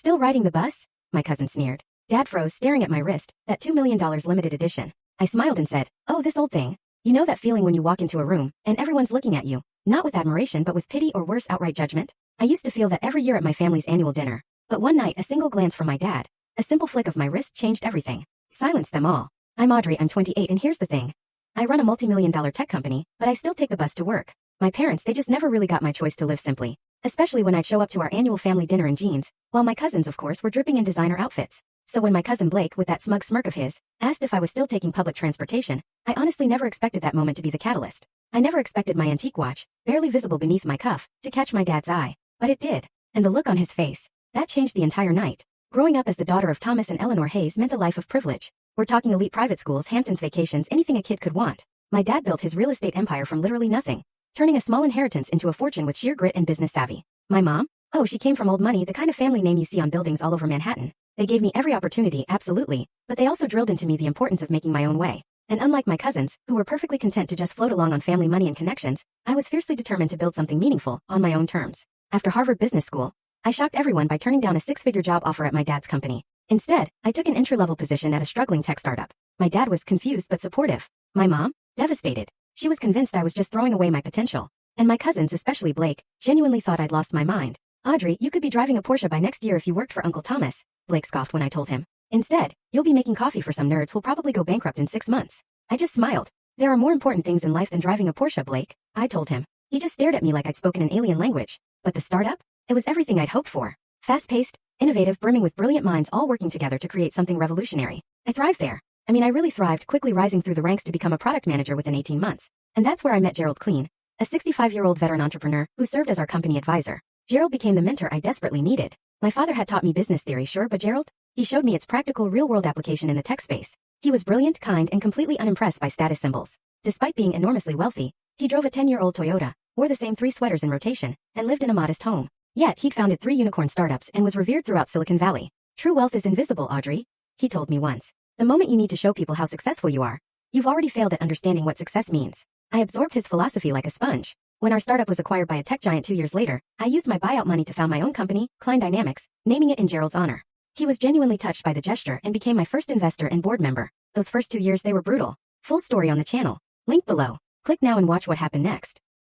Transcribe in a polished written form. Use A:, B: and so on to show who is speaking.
A: Still riding the bus? My cousin sneered. Dad froze, staring at my wrist, that $2 million limited edition. I smiled and said, oh, this old thing. You know that feeling when you walk into a room, and everyone's looking at you, not with admiration but with pity or worse, outright judgment? I used to feel that every year at my family's annual dinner. But one night, a single glance from my dad, a simple flick of my wrist changed everything. Silenced them all. I'm Audrey, I'm 28, and here's the thing. I run a multi-million-dollar tech company, but I still take the bus to work. My parents, they just never really got my choice to live simply. Especially when I'd show up to our annual family dinner in jeans, while my cousins, of course, were dripping in designer outfits. So when my cousin Blake, with that smug smirk of his, asked if I was still taking public transportation, I honestly never expected that moment to be the catalyst. I never expected my antique watch, barely visible beneath my cuff, to catch my dad's eye. But it did. And the look on his face, that changed the entire night. Growing up as the daughter of Thomas and Eleanor Hayes meant a life of privilege. We're talking elite private schools, Hamptons vacations, anything a kid could want. My dad built his real estate empire from literally nothing, turning a small inheritance into a fortune with sheer grit and business savvy. My mom? Oh, she came from old money, the kind of family name you see on buildings all over Manhattan. They gave me every opportunity, absolutely, but they also drilled into me the importance of making my own way. And unlike my cousins, who were perfectly content to just float along on family money and connections, I was fiercely determined to build something meaningful, on my own terms. After Harvard Business School, I shocked everyone by turning down a six-figure job offer at my dad's company. Instead, I took an entry-level position at a struggling tech startup. My dad was confused but supportive. My mom? Devastated. She was convinced I was just throwing away my potential. And my cousins, especially Blake, genuinely thought I'd lost my mind. Audrey, you could be driving a Porsche by next year if you worked for Uncle Thomas, Blake scoffed when I told him. Instead, you'll be making coffee for some nerds who'll probably go bankrupt in 6 months. I just smiled. There are more important things in life than driving a Porsche, Blake, I told him. He just stared at me like I'd spoken an alien language. But the startup? It was everything I'd hoped for. Fast-paced, innovative, brimming with brilliant minds all working together to create something revolutionary. I thrived there. I really thrived, quickly rising through the ranks to become a product manager within 18 months. And that's where I met Gerald Clean, a 65-year-old veteran entrepreneur who served as our company advisor. Gerald became the mentor I desperately needed. My father had taught me business theory, sure, but Gerald? He showed me its practical, real-world application in the tech space. He was brilliant, kind, and completely unimpressed by status symbols. Despite being enormously wealthy, he drove a 10-year-old Toyota, wore the same 3 sweaters in rotation, and lived in a modest home. Yet, he'd founded 3 unicorn startups and was revered throughout Silicon Valley. True wealth is invisible, Audrey, he told me once. The moment you need to show people how successful you are, you've already failed at understanding what success means. I absorbed his philosophy like a sponge. When our startup was acquired by a tech giant 2 years later, I used my buyout money to found my own company, Klein Dynamics, naming it in Gerald's honor. He was genuinely touched by the gesture and became my first investor and board member. Those first 2 years, they were brutal. Full story on the channel. Link below. Click now and watch what happened next.